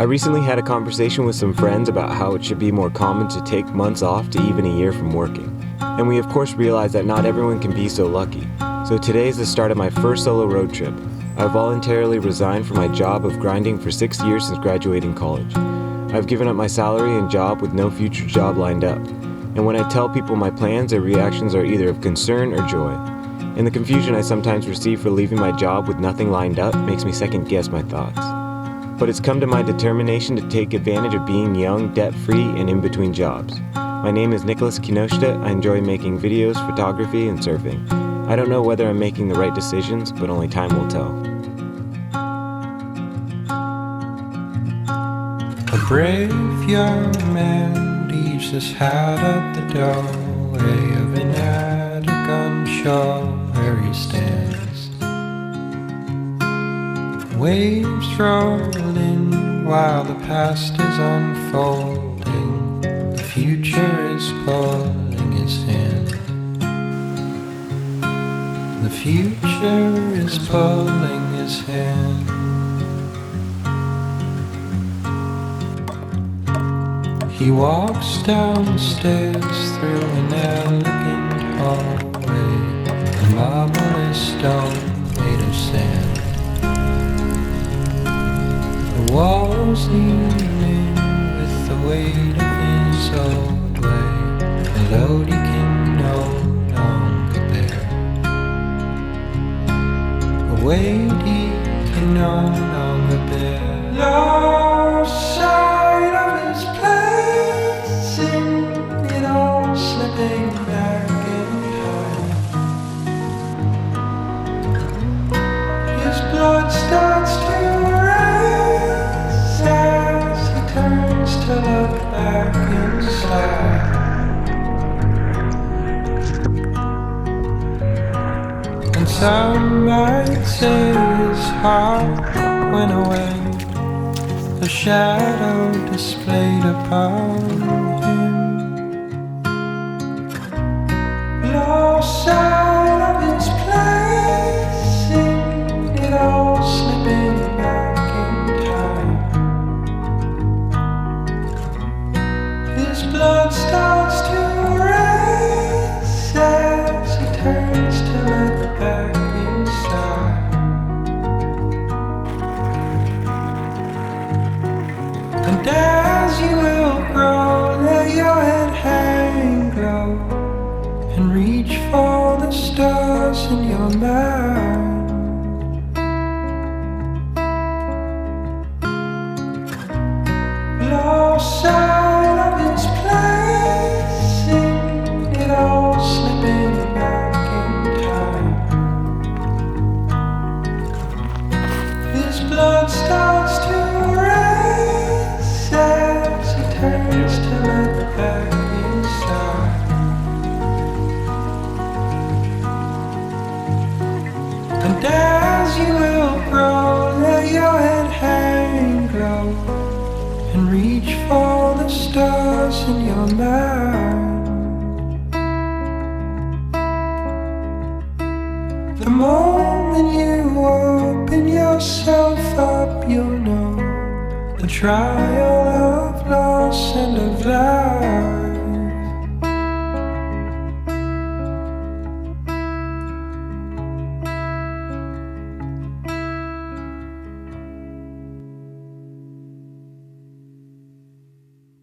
I recently had a conversation with some friends about how it should be more common to take months off to even a year from working. And we of course realize that not everyone can be so lucky. So today is the start of my first solo road trip. I voluntarily resigned from my job of grinding for 6 years since graduating college. I've given up my salary and job with no future job lined up. And when I tell people my plans, their reactions are either of concern or joy. And the confusion I sometimes receive for leaving my job with nothing lined up makes me second guess my thoughts. But it's come to my determination to take advantage of being young, debt-free, and in between jobs. My name is Nicholas Kinoshita. I enjoy making videos, photography, and surfing. I don't know whether I'm making the right decisions, but only time will tell. A brave young man leaves his hat at the doorway of an attic on shore where he stands. Waves roll in while the past is unfolding. The future is pulling his hand. The future is pulling his hand. He walks downstairs through an elegant hallway. The marble is stone made of sand. The walls lean in with the weight of his old way. A load he can no longer bear. A weight he can no longer bear. Lost sight of his place in it all, slipping back in time. His blood starts to race as he turns to look back inside. And some might say his heart went away, a shadow displayed upon him. Lost sight of his place in it all, slipping back in time. His blood starts to race as he turns to look back inside. And as you will grow, let your head hang low and reach for the stars in your mind. Lost sight of its place in it all, slipping back in time. His blood starts to as he turns to look back inside. And as you will grow, let your head hang low and reach for the stars in your mind. The moment you open yourself up, you'll know the trial of loss and of life.